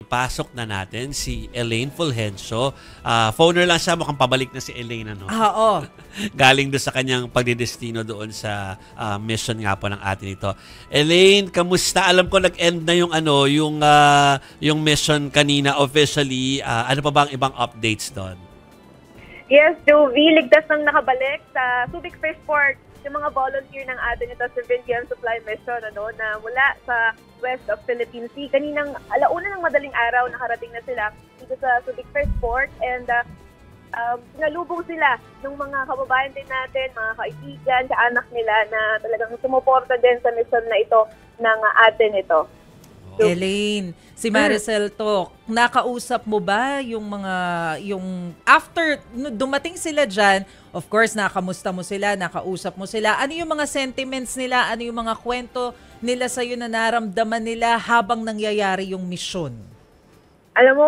pasok na natin si Elaine Fulgencio. Phoner lang siya, mukhang pabalik na si Elaine, ano? Oo. Galing doon sa kanyang pagdidestino doon sa mission nga po ng atin ito. Elaine, kamusta? Alam ko nag-end na yung mission kanina officially. Ano pa ba ang ibang updates doon? Yes, Jovi, ligtas nang nakabalik sa Subic Fishport yung mga volunteer ng atin ito civilian supply mission na mula sa west of Philippine Sea. Kaninang alauna ng madaling araw nakarating na sila dito sa Subic Fishport and sinalubong sila ng mga kababayan din natin, mga kaibigan, anak nila na talagang sumuporta din sa mission na ito ng atin ito. Elaine, si Maricel to, nakausap mo ba yung after dumating sila dyan, of course, nakamusta mo sila, nakausap mo sila, ano yung mga sentiments nila, ano yung mga kwento nila sa'yo na naramdaman nila habang nangyayari yung mission? Alam mo,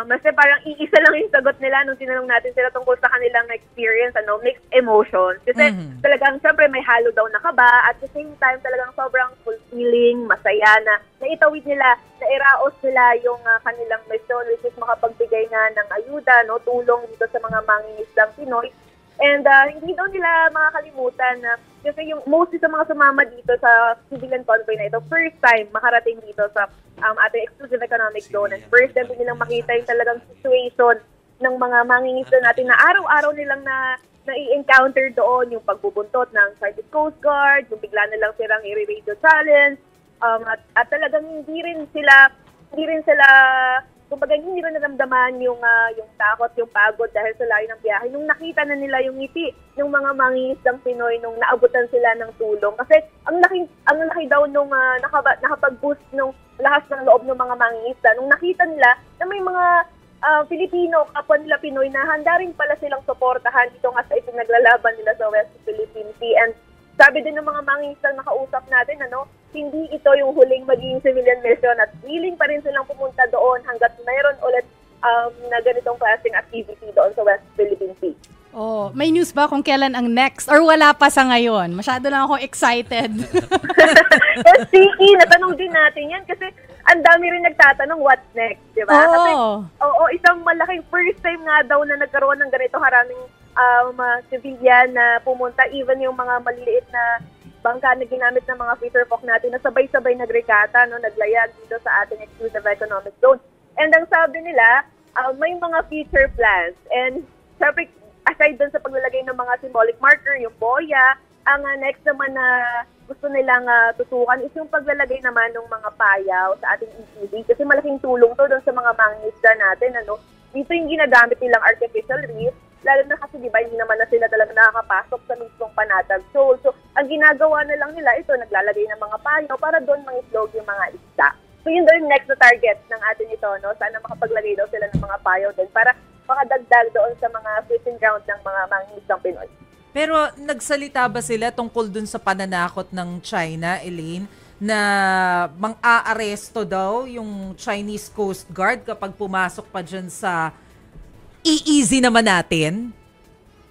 mas parang iisa lang yung sagot nila nung tinanong natin sila tungkol sa kanilang experience, mixed emotions. Kasi talagang, syempre, may halo daw na kaba. At the same time, talagang sobrang fulfilling, masaya na naitawid nila, nairaos nila yung kanilang mission, which is makapagbigay nga ng ayuda, tulong dito sa mga mangingisdang Pinoy. And hindi daw nila makakalimutan na kasi yung mostly sa mga sumama dito sa civilian convoy na ito, first time makarating dito sa ating exclusive economic zone. And first time nilang makita yung talagang situation ng mga mangingisda natin na araw-araw nilang na-i-encounter doon yung pagbubuntot ng Chinese Coast Guard, yung bigla na lang silang i-radio challenge, at talagang hindi rin sila kumbaga hindi rin naramdaman yung takot, yung pagod dahil sa layo ng biyahe. Nung nakita na nila yung ngiti ng mga mangingisdang Pinoy nung naabutan sila ng tulong. Kasi ang laki daw nung nakapag-boost nung lakas ng loob ng mga mangingisda. Nung nakita nila na may mga Pilipino, kapwa nila Pinoy na handa rin pala silang suportahan dito nga sa ipinaglalaban nila sa West Philippine Sea. And sabi din ng mga mangingisdang nakausap natin, hindi ito yung huling maging civilian mission at willing pa rin silang pumunta doon hanggat mayroon ulit na ganitong klaseng activity doon sa West Philippine Sea. Oh, may news ba kung kailan ang next or wala pa sa ngayon? Masyado lang ako excited. Sticky, natanong din natin yan kasi ang dami rin nagtatanong what's next, di ba? Kasi isang malaking first time nga daw na nagkaroon ng ganito haraming civilian na pumunta, even yung mga maliliit na bangka na ginamit ng mga fisher folk natin na sabay-sabay nagrekata, naglayag dito sa ating exclusive economic zone. And ang sabi nila, may mga future plans. And syempre, aside dun sa paglalagay ng mga symbolic marker, yung boya, ang next naman na gusto nilang tutukan is yung paglalagay naman ng mga payaw sa ating ECD. Kasi malaking tulong to dun sa mga mangingisda natin. Dito yung ginagamit nilang artificial reef, lalo na kasi di ba hindi naman na sila talaga nakakapasok sa mismong Panatag Shoal. So, ang ginagawa na lang nila ito, naglalagay ng mga payaw para doon mangislog yung mga isda. So, yun daw yung next na target ng atin ito, Sana makapaglagay daw sila ng mga payaw din para makadagdag doon sa mga fishing ground ng mga mangingisdang Pinoy. Pero nagsalita ba sila tungkol dun sa pananakot ng China, Elaine, na mang-aaresto daw yung Chinese Coast Guard kapag pumasok pa dyan sa EEZ naman natin?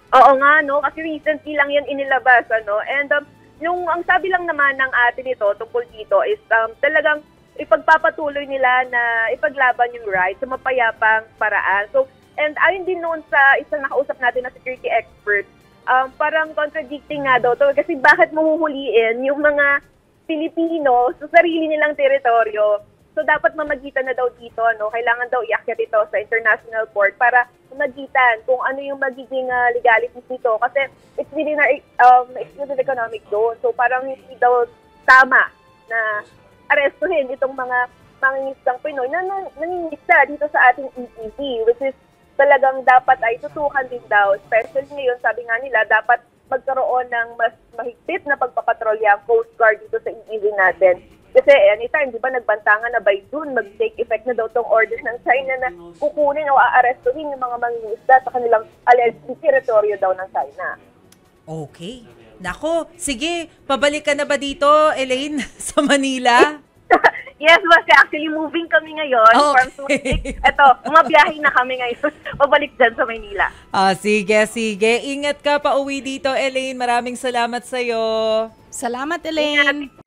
Oo nga, kasi recently lang yan inilabas, And ang sabi lang naman ng atin ito tungkol dito is talagang ipagpapatuloy nila na ipaglaban yung right sa mapayapang paraan. So, and ayon din noon sa isang nakausap natin na security expert, parang contradicting nga daw to kasi bakit mahuhuliin yung mga Pilipino sa sarili nilang teritoryo. So, dapat mamagitan na daw dito, Kailangan daw iakyat ito sa international court para mamagitan kung ano yung magiging legalities nito. Kasi it's within our exclusive economic zone. So, parang hindi daw tama na arestuhin itong mga mangingisdang Pinoy na nangingisda dito sa ating EEZ, which is talagang dapat ay tutukan din daw. Especially ngayon, sabi nga nila, dapat magkaroon ng mas mahigpit na pagpapatrolya ang Coast Guard dito sa EEZ natin. Kasi anytime, di ba, nagbantangan na by June, mag-take effect na daw itong orders ng China na kukunin o aarestuhin yung mga mangingisda sa kanilang alleged teritoryo daw ng China. Okay. Nako, sige, pabalik ka na ba dito, Elaine, sa Manila? Yes, kasi actually moving kami ngayon from Subic. Ito, umabiyahe na kami ngayon. Pabalik dyan sa Manila. Sige. Ingat ka pa uwi dito, Elaine. Maraming salamat sa'yo. Salamat, Elaine.